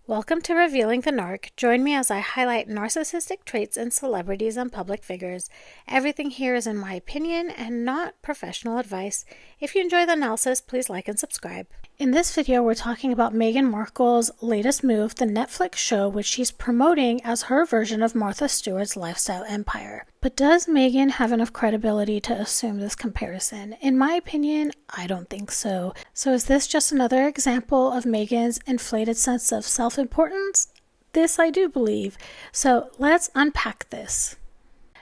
Welcome to Revealing the Narc. Join me as I highlight narcissistic traits in celebrities and public figures. Everything here is in my opinion and not professional advice. If you enjoy the analysis, please like and subscribe. In this video, we're talking about Meghan Markle's latest move, the Netflix show, which she's promoting as her version of Martha Stewart's lifestyle empire. But does Meghan have enough credibility to assume this comparison? In my opinion, I don't think so. So is this just another example of Meghan's inflated sense of self-importance? This I do believe. So let's unpack this.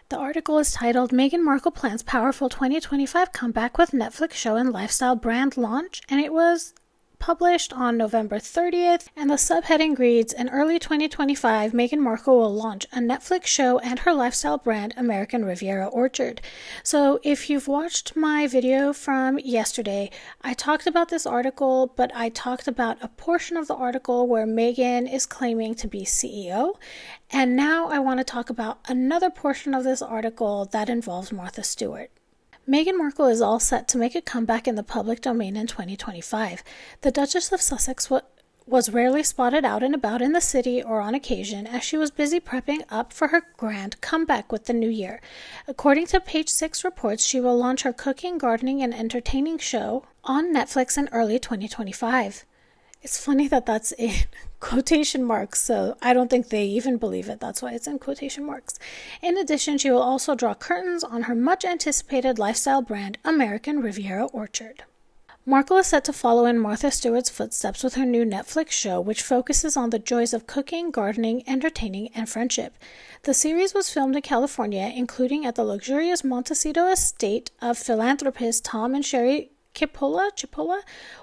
The article is titled, Meghan Markle Plans Powerful 2025 Comeback with Netflix Show and Lifestyle Brand Launch, and it was published on November 30th, and the subheading reads, in early 2025, Meghan Markle will launch a Netflix show and her lifestyle brand, American Riviera Orchard. So if you've watched my video from yesterday, I talked about this article, but I talked about a portion of the article where Meghan is claiming to be CEO, and now I want to talk about another portion of this article that involves Martha Stewart. Meghan Markle is all set to make a comeback in the public domain in 2025. The Duchess of Sussex was rarely spotted out and about in the city or on occasion, as she was busy prepping up for her grand comeback with the new year. According to Page 6 reports, she will launch her cooking, gardening, and entertaining show on Netflix in early 2025. It's funny that that's in quotation marks, so I don't think they even believe it. That's why it's in quotation marks. In addition, she will also draw curtains on her much-anticipated lifestyle brand, American Riviera Orchard. Markle is set to follow in Martha Stewart's footsteps with her new Netflix show, which focuses on the joys of cooking, gardening, entertaining, and friendship. The series was filmed in California, including at the luxurious Montecito estate of philanthropists Tom and Sherry Chipola,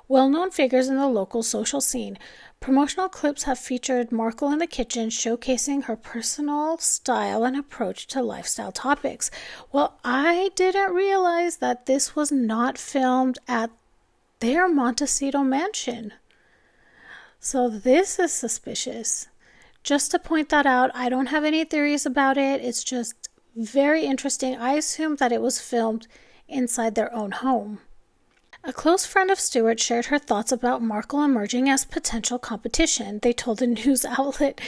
well-known figures in the local social scene. Promotional clips have featured Markle in the kitchen, showcasing her personal style and approach to lifestyle topics. Well, I didn't realize that this was not filmed at their Montecito mansion. So this is suspicious. Just to point that out, I don't have any theories about it. It's just very interesting. I assumed that it was filmed inside their own home. A close friend of Stewart shared her thoughts about Markle emerging as potential competition. They told a news outlet,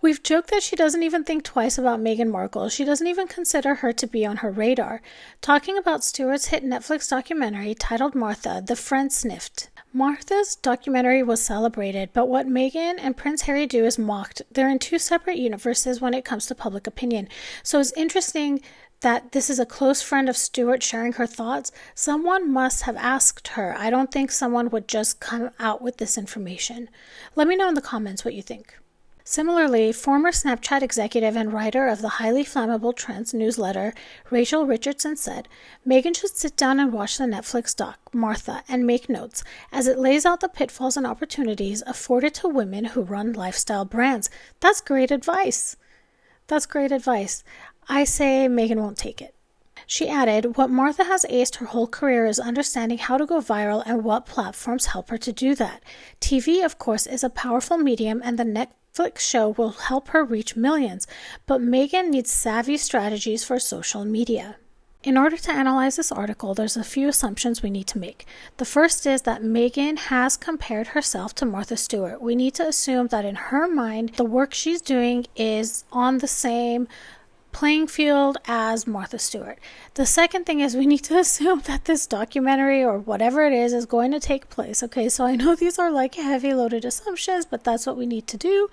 "We've joked that she doesn't even think twice about Meghan Markle. She doesn't even consider her to be on her radar." Talking about Stewart's hit Netflix documentary titled Martha, the friend sniffed. Martha's documentary was celebrated, but what Meghan and Prince Harry do is mocked. They're in two separate universes when it comes to public opinion. So it's interesting that this is a close friend of Stewart sharing her thoughts. Someone must have asked her. I don't think someone would just come out with this information. Let me know in the comments what you think. Similarly, former Snapchat executive and writer of the highly flammable Trends newsletter, Rachel Richardson said, Meghan should sit down and watch the Netflix doc, Martha, and make notes, as it lays out the pitfalls and opportunities afforded to women who run lifestyle brands. That's great advice. I say Meghan won't take it. She added, what Martha has aced her whole career is understanding how to go viral and what platforms help her to do that. TV, of course, is a powerful medium, and the Netflix show will help her reach millions, but Meghan needs savvy strategies for social media. In order to analyze this article, there's a few assumptions we need to make. The first is that Meghan has compared herself to Martha Stewart. We need to assume that in her mind, the work she's doing is on the same playing field as Martha Stewart. The second thing is we need to assume that this documentary or whatever it is going to take place. Okay, so I know these are like heavy loaded assumptions, but that's what we need to do.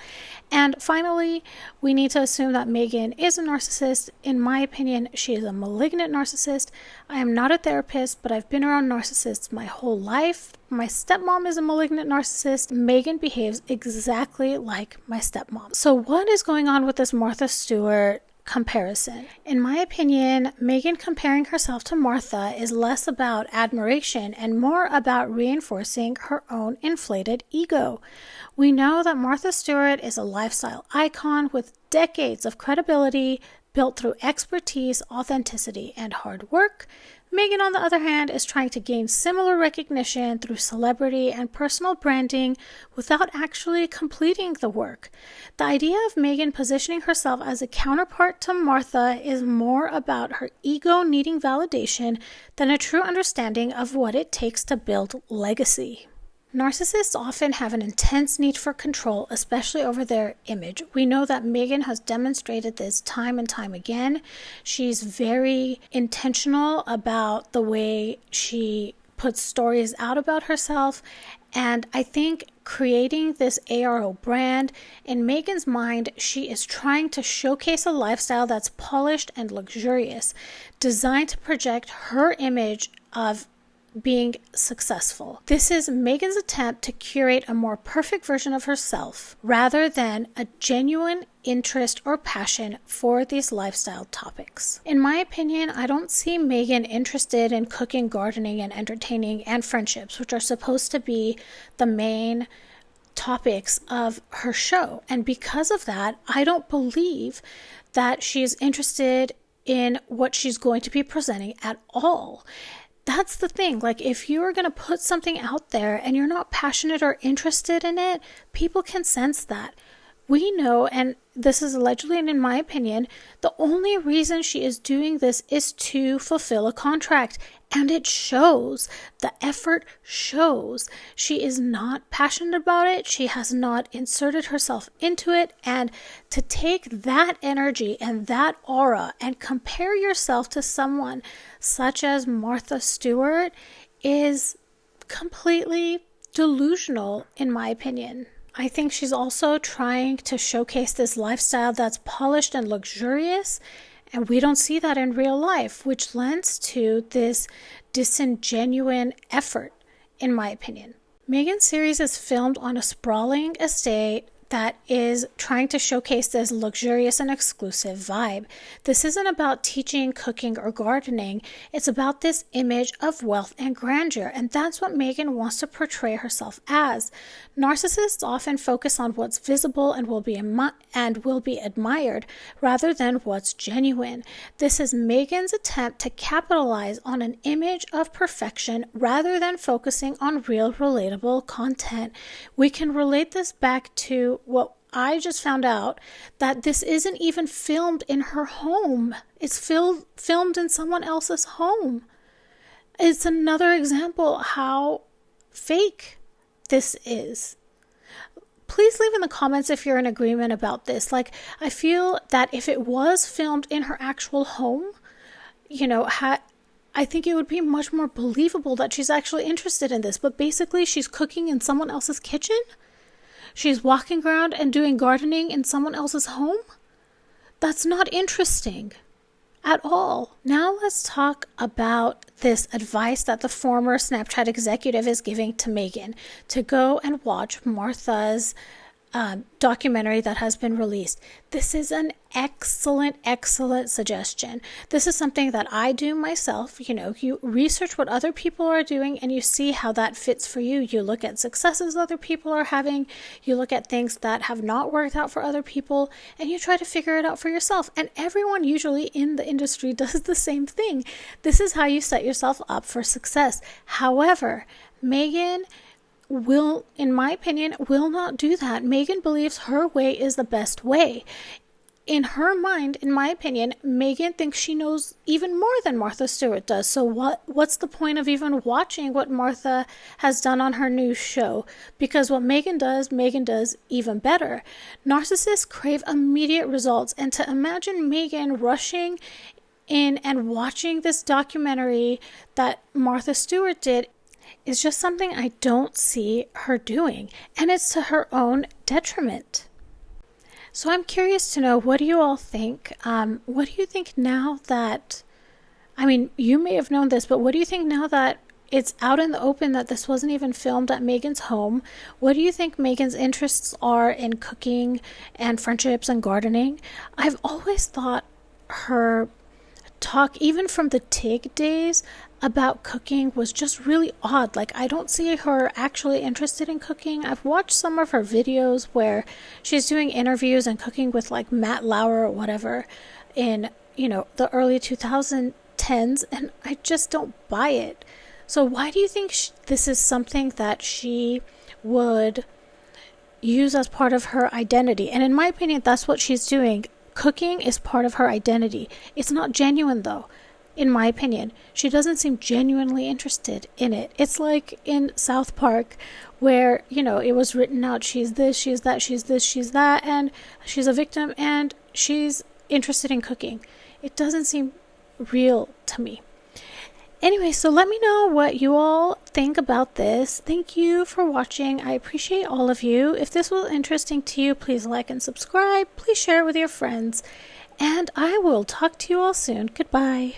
And finally, we need to assume that Meghan is a narcissist. In my opinion, she is a malignant narcissist. I am not a therapist, but I've been around narcissists my whole life. My stepmom is a malignant narcissist. Meghan behaves exactly like my stepmom. So what is going on with this Martha Stewart comparison? In my opinion, Meghan comparing herself to Martha is less about admiration and more about reinforcing her own inflated ego. We know that Martha Stewart is a lifestyle icon with decades of credibility built through expertise, authenticity, and hard work. Meghan, on the other hand, is trying to gain similar recognition through celebrity and personal branding without actually completing the work. The idea of Meghan positioning herself as a counterpart to Martha is more about her ego needing validation than a true understanding of what it takes to build legacy. Narcissists often have an intense need for control, especially over their image. We know that Meghan has demonstrated this time and time again. She's very intentional about the way she puts stories out about herself. And I think creating this ARO brand, in Meghan's mind, she is trying to showcase a lifestyle that's polished and luxurious, designed to project her image of being successful. This is Meghan's attempt to curate a more perfect version of herself rather than a genuine interest or passion for these lifestyle topics. In my opinion, I don't see Meghan interested in cooking, gardening, and entertaining and friendships, which are supposed to be the main topics of her show. And because of that, I don't believe that she's interested in what she's going to be presenting at all. That's the thing. Like, if you're going to put something out there and you're not passionate or interested in it, people can sense that. We know, and this is allegedly, and in my opinion, the only reason she is doing this is to fulfill a contract. And it shows. The effort shows. She is not passionate about it. She has not inserted herself into it. And to take that energy and that aura and compare yourself to someone such as Martha Stewart is completely delusional, in my opinion. I think she's also trying to showcase this lifestyle that's polished and luxurious, and we don't see that in real life, which lends to this disingenuine effort, in my opinion. Meghan's series is filmed on a sprawling estate that is trying to showcase this luxurious and exclusive vibe. This isn't about teaching, cooking, or gardening. It's about this image of wealth and grandeur, and that's what Meghan wants to portray herself as. Narcissists often focus on what's visible and will be admired rather than what's genuine. This is Meghan's attempt to capitalize on an image of perfection rather than focusing on real, relatable content. We can relate this back to what I just found out, that this isn't even filmed in her home. It's filmed in someone else's home. It's another example how fake this is. Please leave in the comments if you're in agreement about this. Like, I feel that if it was filmed in her actual home, I think it would be much more believable that she's actually interested in this. But basically, she's cooking in someone else's kitchen. She's walking around and doing gardening in someone else's home. That's not interesting at all. Now let's talk about this advice that the former Snapchat executive is giving to Meghan to go and watch Martha's documentary that has been released. This is an excellent suggestion. This is something that I do myself. You research what other people are doing and you see how that fits for you. You look at successes other people are having. You look at things that have not worked out for other people and you try to figure it out for yourself. And everyone usually in the industry does the same thing. This is how you set yourself up for success. However, Meghan in my opinion, will not do that. Meghan believes her way is the best way. In her mind, in my opinion, Meghan thinks she knows even more than Martha Stewart does. So what's the point of even watching what Martha has done on her new show? Because what Meghan does even better. Narcissists crave immediate results. And to imagine Meghan rushing in and watching this documentary that Martha Stewart did is just something I don't see her doing, and it's to her own detriment. So I'm curious to know, what do you all think? What do you think now that, you may have known this, but what do you think now that it's out in the open that this wasn't even filmed at Meghan's home? What do you think Meghan's interests are in cooking and friendships and gardening? I've always thought her talk, even from the TIG days, about cooking was just really odd. Like, I don't see her actually interested in cooking. I've watched some of her videos where she's doing interviews and cooking with like Matt Lauer or whatever in, the early 2010s, and I just don't buy it. So why do you think this is something that she would use as part of her identity? And in my opinion, that's what she's doing. Cooking is part of her identity. It's not genuine though. in my opinion. She doesn't seem genuinely interested in it. It's like in South Park where, it was written out, she's this, she's that, she's this, she's that, and she's a victim and she's interested in cooking. It doesn't seem real to me. Anyway, so let me know what you all think about this. Thank you for watching. I appreciate all of you. If this was interesting to you, please like and subscribe. Please share it with your friends. And I will talk to you all soon. Goodbye.